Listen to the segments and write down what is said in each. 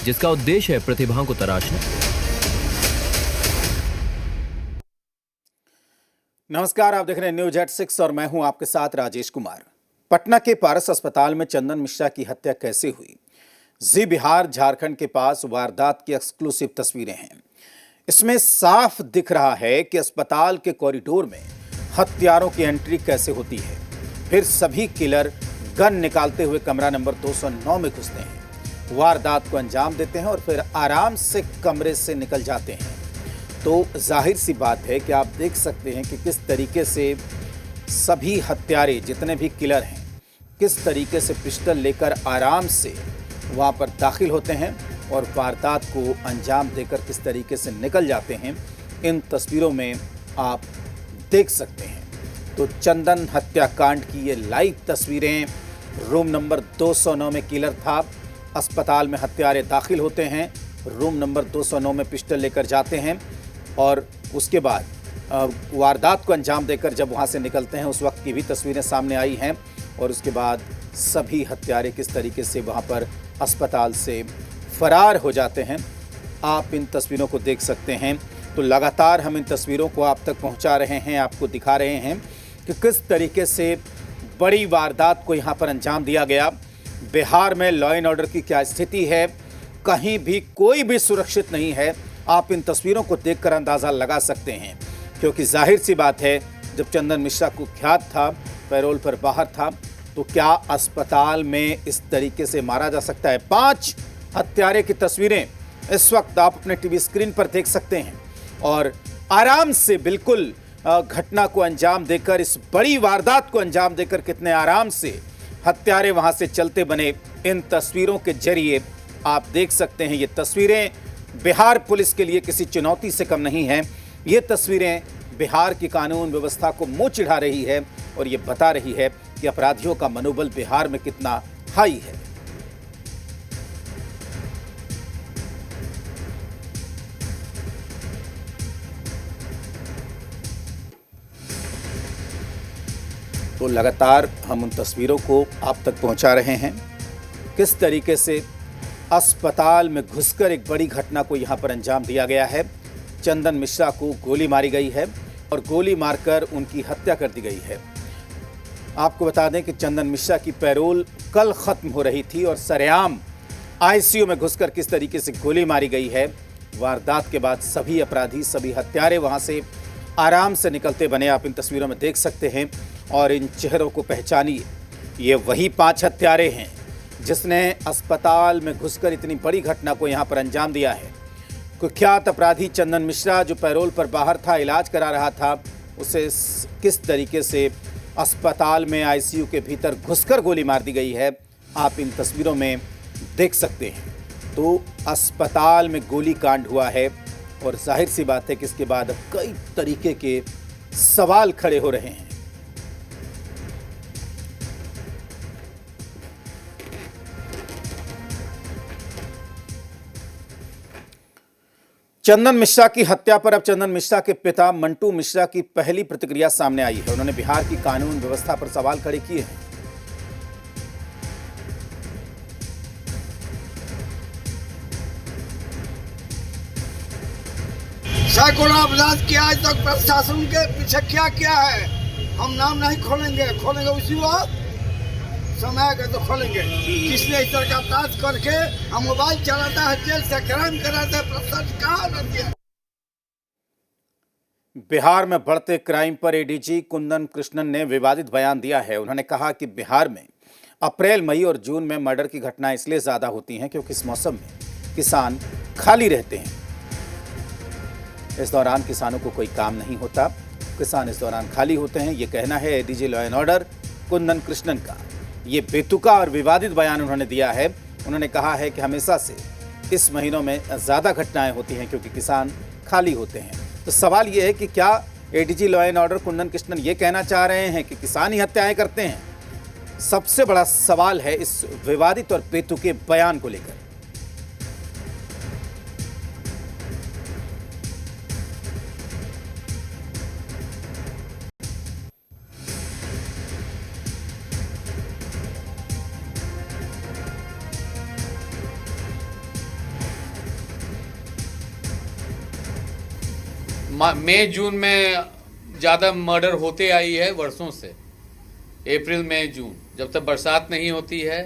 जिसका उद्देश्य है प्रतिभाओं को तराशना। नमस्कार, आप देख रहे हैं न्यूज एट 6 और मैं हूं आपके साथ राजेश कुमार। पटना के पारस अस्पताल में चंदन मिश्रा की हत्या कैसे हुई, जी बिहार झारखंड के पास वारदात की एक्सक्लूसिव तस्वीरें हैं। इसमें साफ दिख रहा है कि अस्पताल के कॉरिडोर में हत्यारों की एंट्री कैसे होती है। फिर सभी किलर गन निकालते हुए कमरा नंबर 209 में घुसते हैं, वारदात को अंजाम देते हैं और फिर आराम से कमरे से निकल जाते हैं। तो जाहिर सी बात है कि आप देख सकते हैं कि किस तरीके से सभी हत्यारे, जितने भी किलर हैं, किस तरीके से पिस्टल लेकर आराम से वहाँ पर दाखिल होते हैं और वारदात को अंजाम देकर किस तरीके से निकल जाते हैं, इन तस्वीरों में आप देख सकते हैं। तो चंदन हत्याकांड की ये लाइव तस्वीरें, रूम नंबर 209 में किलर था, अस्पताल में हत्यारे दाखिल होते हैं, रूम नंबर 209 में पिस्टल लेकर जाते हैं और उसके बाद वारदात को अंजाम देकर जब वहाँ से निकलते हैं उस वक्त की भी तस्वीरें सामने आई हैं। और उसके बाद सभी हत्यारे किस तरीके से वहाँ पर अस्पताल से फरार हो जाते हैं, आप इन तस्वीरों को देख सकते हैं। तो लगातार हम इन तस्वीरों को आप तक पहुँचा रहे हैं, आपको दिखा रहे हैं कि किस तरीके से बड़ी वारदात को यहाँ पर अंजाम दिया गया। बिहार में लॉ एंड ऑर्डर की क्या स्थिति है, कहीं भी कोई भी सुरक्षित नहीं है। आप इन तस्वीरों को देखकर अंदाज़ा लगा सकते हैं, क्योंकि जाहिर सी बात है जब चंदन मिश्रा कुख्यात था, पैरोल पर बाहर था, तो क्या अस्पताल में इस तरीके से मारा जा सकता है। 5 हत्यारे की तस्वीरें इस वक्त आप अपने टीवी स्क्रीन पर देख सकते हैं और आराम से बिल्कुल घटना को अंजाम देकर, इस बड़ी वारदात को अंजाम देकर कितने आराम से हत्यारे वहां से चलते बने, इन तस्वीरों के जरिए आप देख सकते हैं। ये तस्वीरें बिहार पुलिस के लिए किसी चुनौती से कम नहीं हैं। ये तस्वीरें बिहार की कानून व्यवस्था को मुंह चिढ़ा रही है और ये बता रही है कि अपराधियों का मनोबल बिहार में कितना हाई है। तो लगातार हम उन तस्वीरों को आप तक पहुंचा रहे हैं, किस तरीके से अस्पताल में घुसकर एक बड़ी घटना को यहां पर अंजाम दिया गया है। चंदन मिश्रा को गोली मारी गई है और गोली मारकर उनकी हत्या कर दी गई है। आपको बता दें कि चंदन मिश्रा की पैरोल कल ख़त्म हो रही थी और सरेआम आईसीयू में घुसकर किस तरीके से गोली मारी गई है। वारदात के बाद सभी अपराधी, सभी हत्यारे वहां से आराम से निकलते बने, आप इन तस्वीरों में देख सकते हैं। और इन चेहरों को पहचानिए, ये वही 5 हत्यारे हैं जिसने अस्पताल में घुसकर इतनी बड़ी घटना को यहाँ पर अंजाम दिया है। कुख्यात अपराधी चंदन मिश्रा जो पैरोल पर बाहर था, इलाज करा रहा था, उसे किस तरीके से अस्पताल में आईसीयू के भीतर घुसकर गोली मार दी गई है, आप इन तस्वीरों में देख सकते हैं। तो अस्पताल में गोली कांड हुआ है और जाहिर सी बात है कि इसके बाद कई तरीके के सवाल खड़े हो रहे हैं। चंदन मिश्रा की हत्या पर अब चंदन मिश्रा के पिता मंटू मिश्रा की पहली प्रतिक्रिया सामने आई है। उन्होंने बिहार की कानून व्यवस्था पर सवाल खड़े किए हैं। सैकड़ों अपराध किया आज तक, प्रशासन के पीछे क्या क्या है, हम नाम नहीं खोलेंगे उसी वक्त समय का तो खोलेंगे। किसने इस तरह का अपराध करके हम मोबाइल चलाता है, जेल से क्राइम कराता है, प्रशासन कहाँ रहती है। बिहार में बढ़ते क्राइम पर एडीजी कुंदन कृष्णन ने विवादित बयान दिया है। उन्होंने कहा कि बिहार में अप्रैल, मई और जून में मर्डर की घटनाएं इसलिए ज्यादा होती हैं क्योंकि इस मौसम में किसान खाली रहते हैं। इस दौरान किसानों को कोई काम नहीं होता, किसान इस दौरान खाली होते हैं। ये कहना है ADG law and order Kundan Krishnan का। ये बेतुका और विवादित बयान उन्होंने दिया है। उन्होंने कहा है कि हमेशा से इस महीनों में ज़्यादा घटनाएं होती हैं क्योंकि किसान खाली होते हैं। तो सवाल ये है कि क्या ADG law and order Kundan Krishnan ये कहना चाह रहे हैं कि किसान ही हत्याएं करते हैं? सबसे बड़ा सवाल है इस विवादित और बेतुके बयान को लेकर। मई जून में ज़्यादा मर्डर होते आई है वर्षों से। अप्रैल मई जून जब तक बरसात नहीं होती है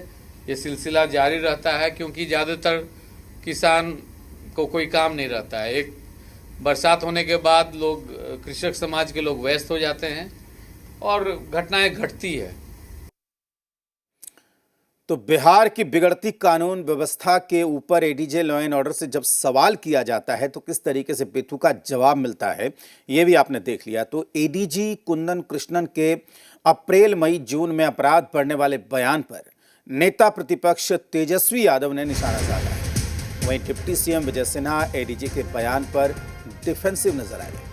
ये सिलसिला जारी रहता है, क्योंकि ज़्यादातर किसान को कोई काम नहीं रहता है। एक बरसात होने के बाद लोग, कृषक समाज के लोग व्यस्त हो जाते हैं और घटनाएं घटती है। तो बिहार की बिगड़ती कानून व्यवस्था के ऊपर एडीजे लॉ एंड ऑर्डर से जब सवाल किया जाता है तो किस तरीके से बेतुका जवाब मिलता है ये भी आपने देख लिया। तो एडीजी कुंदन कृष्णन के अप्रैल मई जून में अपराध बढ़ने वाले बयान पर नेता प्रतिपक्ष तेजस्वी यादव ने निशाना साधा है। वहीं deputy CM Vijay Sinha ADG के बयान पर डिफेंसिव नजर आए।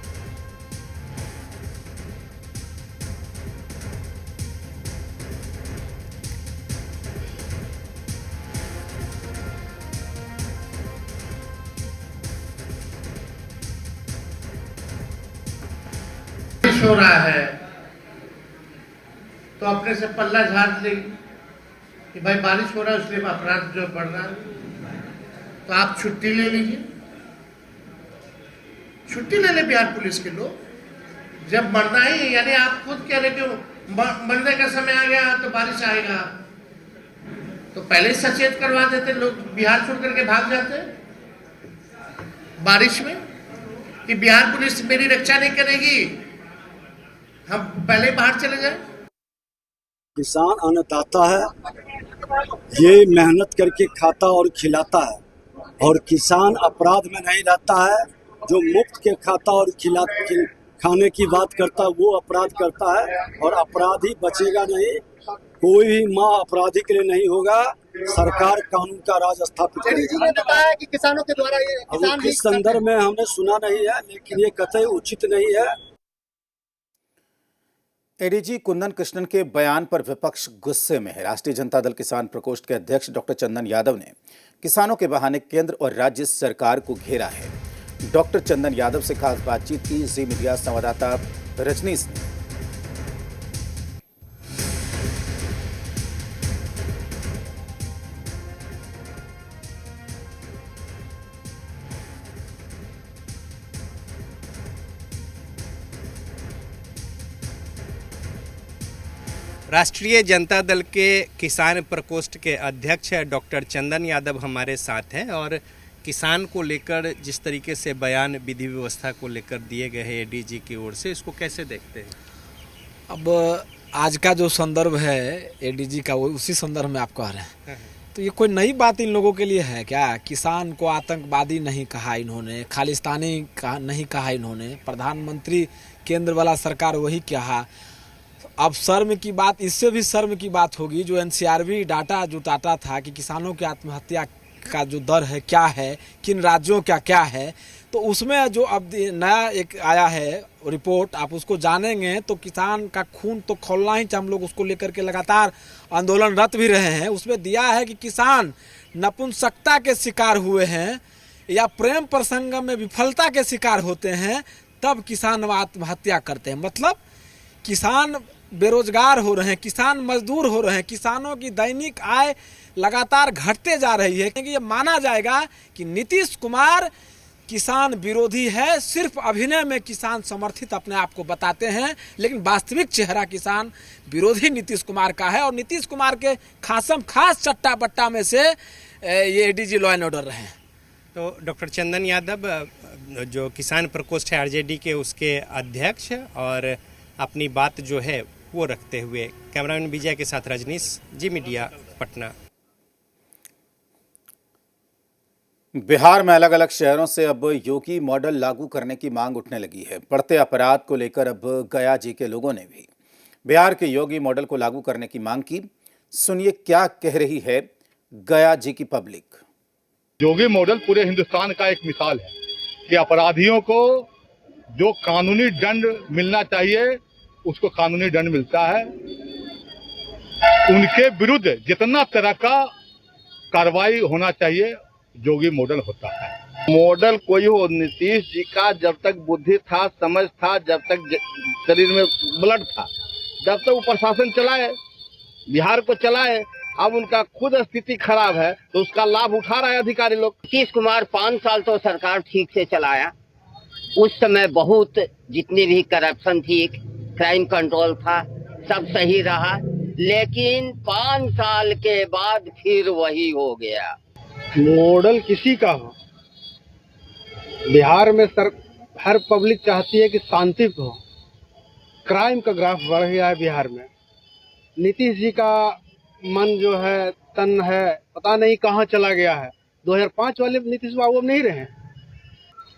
हो रहा है तो अपने से पल्ला झाड़ ले कि भाई बारिश हो रहा है इसलिए अपराध जो बढ़ रहा है, तो आप छुट्टी ले लीजिए, छुट्टी ले ले बिहार पुलिस के लोग। जब मरना ही, यानी आप खुद कह रहे कि मरने का समय आ गया तो बारिश आएगा, तो पहले ही सचेत करवा देते, लोग बिहार छोड़ करके भाग जाते बारिश में कि बिहार पुलिस मेरी रक्षा नहीं करेगी, हम पहले बाहर चले जाए। किसान अन्नदाता है, ये मेहनत करके खाता और खिलाता है, और किसान अपराध में नहीं रहता है। जो मुफ्त के खाता और खाने की बात करता है वो अपराध करता है, और अपराधी बचेगा नहीं। कोई भी माँ अपराधी के लिए नहीं होगा। सरकार कानून का राज स्थापित करेगी। ने बताया कि किसानों के द्वारा ये किसान किस संदर्भ में हमने सुना नहीं है, लेकिन ये कतई उचित नहीं है। एडीजी कुंदन कृष्णन के बयान पर विपक्ष गुस्से में है। राष्ट्रीय जनता दल किसान प्रकोष्ठ के अध्यक्ष डॉक्टर चंदन यादव ने किसानों के बहाने केंद्र और राज्य सरकार को घेरा है। डॉक्टर चंदन यादव से खास बातचीत की जी मीडिया संवाददाता रजनीश ने। राष्ट्रीय जनता दल के किसान प्रकोष्ठ के अध्यक्ष डॉक्टर चंदन यादव हमारे साथ हैं, और किसान को लेकर जिस तरीके से बयान विधि व्यवस्था को लेकर दिए गए हैं एडीजी की ओर से, इसको कैसे देखते हैं? अब आज का जो संदर्भ है एडीजी का, वो उसी संदर्भ में आप कह रहे हैं, तो ये कोई नई बात इन लोगों के लिए है क्या? किसान को आतंकवादी नहीं कहा इन्होंने, खालिस्तानी नहीं कहा इन्होंने, प्रधानमंत्री केंद्र वाला सरकार वही कहा। अब शर्म की बात, इससे भी शर्म की बात होगी, जो एनसीआरबी डाटा जुटाता था कि किसानों की आत्महत्या का जो दर है क्या है, किन राज्यों का क्या है, तो उसमें जो अब नया एक आया है रिपोर्ट, आप उसको जानेंगे तो किसान का खून तो खौलना ही, हम लोग उसको लेकर के लगातार आंदोलनरत भी रहे हैं। उसमें दिया है कि किसान नपुंसकता के शिकार हुए हैं या प्रेम प्रसंग में विफलता के शिकार होते हैं, तब किसान आत्महत्या करते हैं। मतलब किसान बेरोजगार हो रहे हैं, किसान मजदूर हो रहे हैं, किसानों की दैनिक आय लगातार घटते जा रही है। क्योंकि ये माना जाएगा कि नीतीश कुमार किसान विरोधी है, सिर्फ अभिनय में किसान समर्थित अपने आप को बताते हैं, लेकिन वास्तविक चेहरा किसान विरोधी नीतीश कुमार का है। और नीतीश कुमार के खास चट्टा बट्टा में से ये एडीजी लॉ एंड ऑर्डर रहे हैं। तो डॉक्टर चंदन यादव जो किसान प्रकोष्ठ है आरजेडी के, उसके अध्यक्ष, और अपनी बात जो है वो रखते हुए, कैमरामैन विजय के साथ रजनीश, जी मीडिया, पटना। बिहार में अलग अलग शहरों से अब योगी मॉडल लागू करने की मांग उठने लगी है। बढ़ते अपराध को लेकर अब गया जी के लोगों ने भी बिहार के योगी मॉडल को लागू करने की मांग की। सुनिए क्या कह रही है गया जी की पब्लिक। योगी मॉडल पूरे हिंदुस्तान का एक मिसाल है कि अपराधियों को जो कानूनी दंड मिलना चाहिए उसको कानूनी दंड मिलता है, उनके विरुद्ध जितना तरह का कार्रवाई होना चाहिए योगी मॉडल होता है। मॉडल कोई हो, नीतीश जी का जब तक बुद्धि था, समझ था, जब तक शरीर में ब्लड था, जब तक वो प्रशासन चलाए, बिहार को चलाए। अब उनका खुद स्थिति खराब है तो उसका लाभ उठा रहा है अधिकारी लोग। नीतीश कुमार 5 साल तो सरकार ठीक से चलाया, उस समय बहुत जितनी भी करप्शन थी, क्राइम कंट्रोल था, सब सही रहा, लेकिन 5 साल के बाद फिर वही हो गया। मॉडल किसी का हो, बिहार में हर पब्लिक चाहती है कि शांति हो। क्राइम का ग्राफ बढ़ गया है बिहार में। नीतीश जी का मन जो है, तन है, पता नहीं कहाँ चला गया है। 2005 वाले नीतीश बाबू अब नहीं रहे।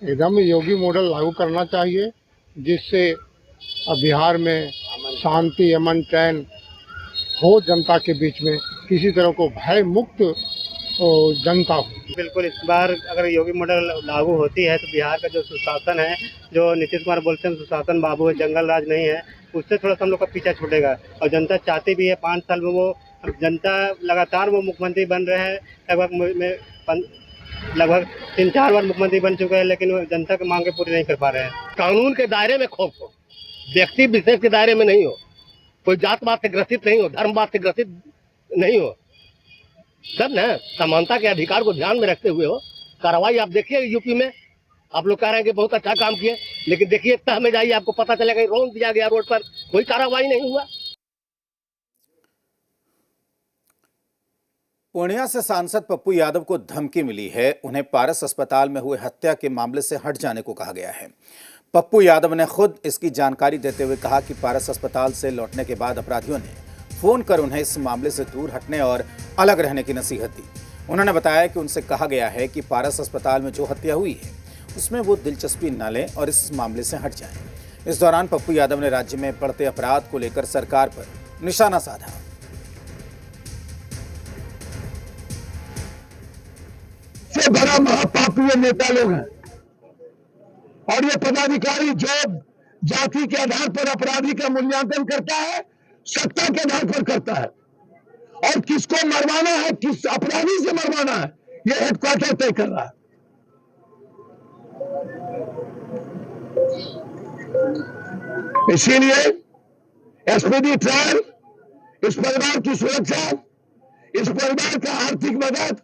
एकदम योगी मॉडल लागू करना चाहिए, जिससे अब बिहार में शांति, अमन, चैन हो, जनता के बीच में किसी तरह को भय मुक्त जनता हो। बिल्कुल, इस बार अगर योगी मॉडल लागू होती है तो बिहार का जो सुशासन है, जो नीतीश कुमार बोलते हैं सुशासन बाबू है, जंगल राज नहीं है, उससे थोड़ा सा हम लोग का पीछा छूटेगा। और जनता चाहती भी है, 5 साल में वो जनता लगातार वो मुख्यमंत्री बन रहे हैं, लगभग 3-4 बार मुख्यमंत्री बन चुके हैं, लेकिन वो जनता की मांगे पूरी नहीं कर पा रहे हैं। कानून के दायरे में खौफ हो, व्यक्ति विशेष के दायरे में नहीं हो, कोई जातवाद से ग्रसित नहीं हो, धर्मवाद से ग्रसित नहीं हो, सब न समानता के अधिकार को ध्यान में रखते हुए हो। कार्रवाई आप देखिए यूपी में, आप लोग कह रहे हैं कि बहुत अच्छा काम किए, लेकिन देखिए तह में जाइए, आपको पता चलेगा रोक दिया गया रोड पर, कोई कार्रवाई नहीं हुआ। पूर्णिया से सांसद पप्पू यादव को धमकी मिली है। उन्हें पारस अस्पताल में हुए हत्या के मामले से हट जाने को कहा गया है। पप्पू यादव ने खुद इसकी जानकारी देते हुए कहा कि पारस अस्पताल से लौटने के बाद अपराधियों ने फोन कर उन्हें इस मामले से दूर हटने और अलग रहने की नसीहत दी। उन्होंने बताया कि उनसे कहा गया है कि पारस अस्पताल में जो हत्या हुई है उसमें वो दिलचस्पी न लें और इस मामले से हट जाएं। इस दौरान पप्पू यादव ने राज्य में बढ़ते अपराध को लेकर सरकार पर निशाना साधा। सबसे बड़ा महापापी ये नेता लोग हैं, और ये पदाधिकारी जो जाति के आधार पर अपराधी का मूल्यांकन करता है, सत्ता के आधार पर करता है, और किसको मरवाना है, किस अपराधी से मरवाना है, ये हेडक्वार्टर तय कर रहा है। इसीलिए एसपीडी ट्रायल, इस परिवार की सुरक्षा, इस परिवार का आर्थिक मदद